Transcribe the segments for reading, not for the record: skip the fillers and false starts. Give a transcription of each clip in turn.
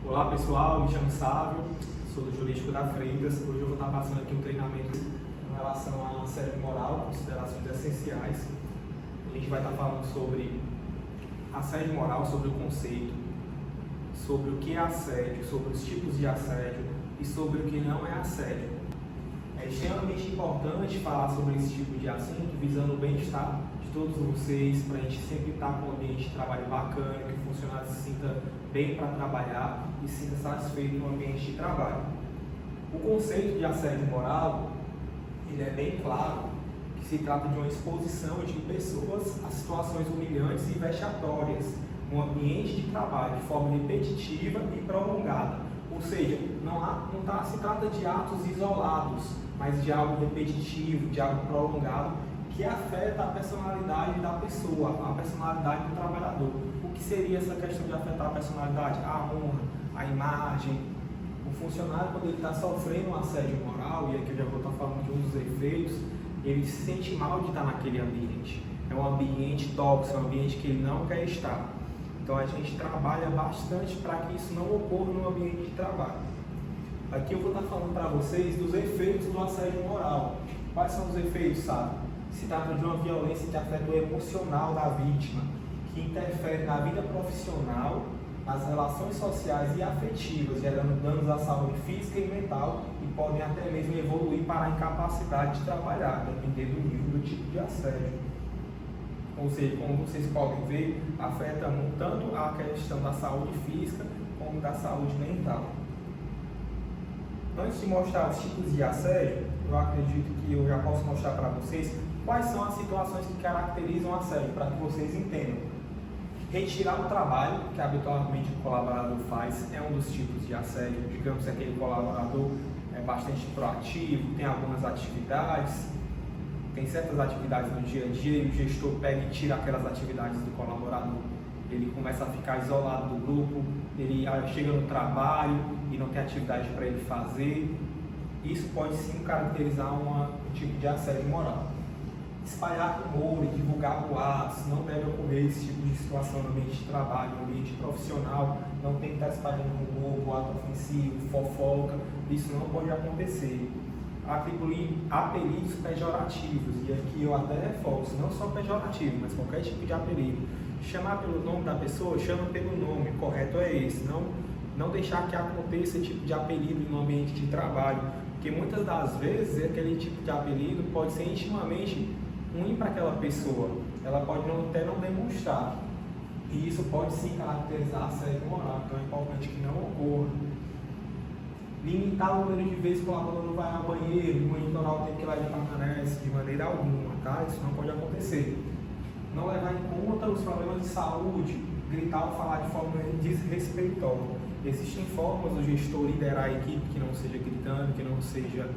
Olá pessoal, me chamo Sávio, sou do Jurídico da Freitas. Hoje eu vou estar passando aqui um treinamento em relação à assédio moral, considerações essenciais. A gente vai estar falando sobre assédio moral, sobre o conceito, sobre o que é assédio, sobre os tipos de assédio e sobre o que não é assédio. É extremamente importante falar sobre esse tipo de assunto, visando o bem-estar de todos vocês, para a gente sempre estar com um ambiente de trabalho bacana, que o funcionário se sinta bem para trabalhar e se sinta satisfeito no ambiente de trabalho. O conceito de assédio moral, ele é bem claro, que se trata de uma exposição de pessoas a situações humilhantes e vexatórias no ambiente de trabalho, de forma repetitiva e prolongada. Ou seja, se trata de atos isolados, mas de algo repetitivo, de algo prolongado, que afeta a personalidade da pessoa, a personalidade do trabalhador. O que seria essa questão de afetar a personalidade? A honra, a imagem. O funcionário, quando ele está sofrendo um assédio moral, e aqui eu já vou estar falando de um dos efeitos, ele se sente mal de estar naquele ambiente. É um ambiente tóxico, é um ambiente que ele não quer estar. Então a gente trabalha bastante para que isso não ocorra no ambiente de trabalho. Aqui eu vou estar falando para vocês dos efeitos do assédio moral. Quais são os efeitos, sabe? Se trata de uma violência que afeta o emocional da vítima, que interfere na vida profissional, nas relações sociais e afetivas, gerando danos à saúde física e mental e podem até mesmo evoluir para a incapacidade de trabalhar, dependendo do nível do tipo de assédio. Ou seja, como vocês podem ver, afeta tanto a questão da saúde física como da saúde mental. Antes de mostrar os tipos de assédio, eu acredito que eu já posso mostrar para vocês quais são as situações que caracterizam o assédio, para que vocês entendam. Retirar o trabalho, que habitualmente o colaborador faz, é um dos tipos de assédio. Digamos que aquele colaborador é bastante proativo, tem algumas atividades, tem certas atividades no dia a dia e o gestor pega e tira aquelas atividades do colaborador. Ele começa a ficar isolado do grupo, ele chega no trabalho e não tem atividade para ele fazer. Isso pode sim caracterizar um tipo de assédio moral. Espalhar rumores, divulgar boatos, não deve ocorrer esse tipo de situação no ambiente de trabalho, no ambiente profissional. Não tem que estar espalhando rumor, boato ofensivo, fofoca, isso não pode acontecer. Atribuir apelidos pejorativos, e aqui eu até reforço, não só pejorativo, mas qualquer tipo de apelido. Chamar pelo nome da pessoa, chama pelo nome, o correto é esse. Não deixar que aconteça esse tipo de apelido no ambiente de trabalho, porque muitas das vezes aquele tipo de apelido pode ser intimamente ruim para aquela pessoa, ela pode até não demonstrar, e isso pode sim caracterizar assédio moral, então é importante que não ocorra. Limitar o número de vezes que o colaborador vai ao banheiro, monitorar o tempo que ela permanece, de maneira alguma, tá? Isso não pode acontecer. Não levar em conta os problemas de saúde, gritar ou falar de forma desrespeitosa. Existem formas do gestor liderar a equipe que não seja gritando, que não seja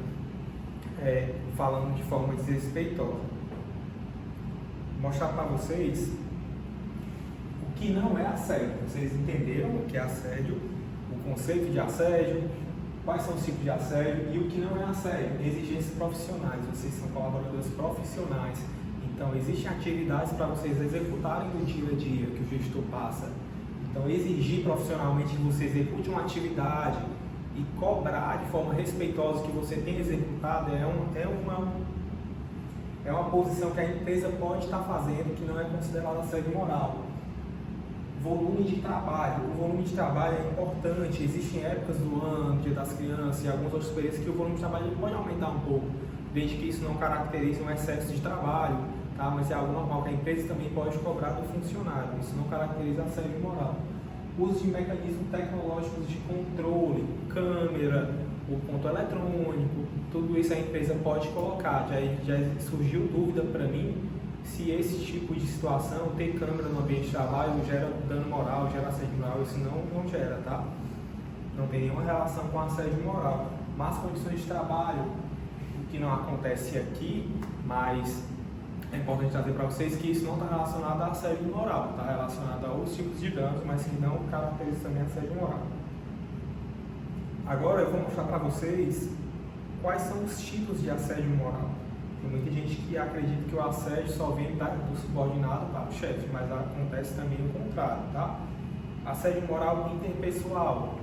falando de forma desrespeitosa. Mostrar para vocês o que não é assédio. Vocês entenderam o que é assédio, o conceito de assédio, quais são os tipos de assédio e o que não é assédio. Exigências profissionais, vocês são colaboradores profissionais, então existem atividades para vocês executarem no dia a dia que o gestor passa. Então exigir profissionalmente que você execute uma atividade e cobrar de forma respeitosa que você tenha executado é uma posição que a empresa pode estar fazendo que não é considerada assédio moral. Volume de trabalho. O volume de trabalho é importante. Existem épocas do ano, Dia das Crianças e alguns outros períodos que o volume de trabalho pode aumentar um pouco, desde que isso não caracterize um excesso de trabalho, tá? Mas é algo normal que a empresa também pode cobrar do funcionário. Isso não caracteriza assédio moral. Uso de mecanismos tecnológicos de controle, câmera, o ponto eletrônico, tudo isso a empresa pode colocar. Já surgiu dúvida para mim se esse tipo de situação, ter câmera no ambiente de trabalho, gera dano moral, gera assédio moral. Isso não gera, tá? Não tem nenhuma relação com assédio moral. Más condições de trabalho, o que não acontece aqui, mas é importante trazer para vocês que isso não está relacionado a assédio moral, está relacionado a outros tipos de danos, mas que não caracteriza também assédio moral. Agora eu vou mostrar para vocês quais são os tipos de assédio moral. Tem muita gente que acredita que o assédio só vem do subordinado para o chefe, mas acontece também o contrário, tá? Assédio moral interpessoal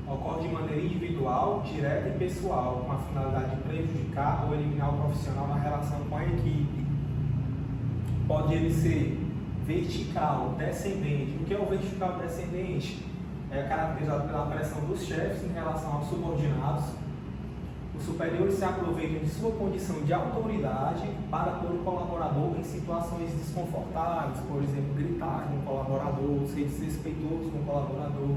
ocorre de maneira individual, direta e pessoal, com a finalidade de prejudicar ou eliminar o profissional na relação com a equipe. Pode ele ser vertical, descendente. O que é o vertical descendente? É caracterizado pela pressão dos chefes em relação aos subordinados. Os superiores se aproveitam de sua condição de autoridade para pôr o colaborador em situações desconfortáveis, por exemplo, gritar com o colaborador, ser desrespeitoso com o colaborador.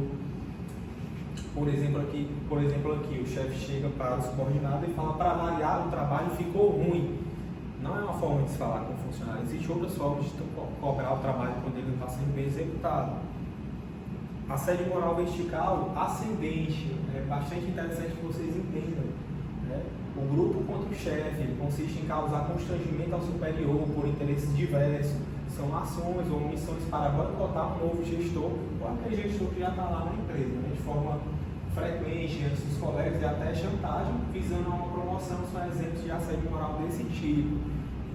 Por exemplo aqui, o chefe chega para o subordinado e fala: para variar, o trabalho ficou ruim. Não é uma forma de se falar com o funcionário, existem outras formas de cobrar o trabalho quando ele não está sendo bem executado. Assédio moral vertical ascendente, é bastante interessante que vocês entendam. Né? O grupo contra o chefe, ele consiste em causar constrangimento ao superior por interesses diversos. São ações ou omissões para boicotar um novo gestor ou aquele gestor que já está lá na empresa, né? De forma frequente, antes dos colegas, e até chantagem visando a uma promoção. São exemplos de assédio moral desse tipo.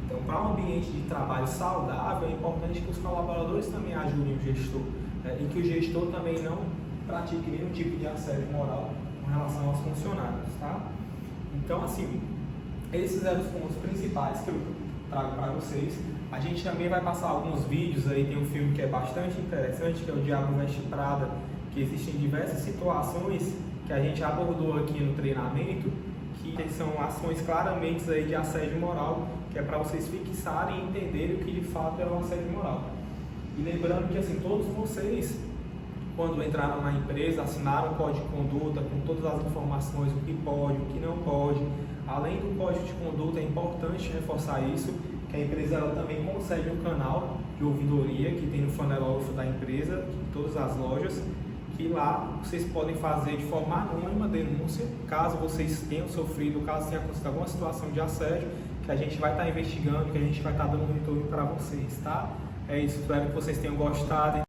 Então, para um ambiente de trabalho saudável, é importante que os colaboradores também ajudem o gestor, né? E que o gestor também não pratique nenhum tipo de assédio moral com relação aos funcionários, tá? Então, assim, esses eram os pontos principais que eu trago para vocês. A gente também vai passar alguns vídeos aí, tem um filme que é bastante interessante, que é o Diabo Veste Prada, que existem diversas situações que a gente abordou aqui no treinamento, que são ações claramente aí de assédio moral, que é para vocês fixarem e entenderem o que de fato é o assédio moral. E lembrando que assim, todos vocês, quando entraram na empresa, assinaram o código de conduta com todas as informações, o que pode, o que não pode. Além do código de conduta, é importante reforçar isso, que a empresa ela também concede um canal de ouvidoria que tem no flanelógrafo da empresa, de todas as lojas, que lá vocês podem fazer de forma anônima denúncia, caso vocês tenham sofrido, caso tenha acontecido alguma situação de assédio, que a gente vai estar investigando, que a gente vai estar dando um retorno para vocês, tá? É isso, espero que vocês tenham gostado.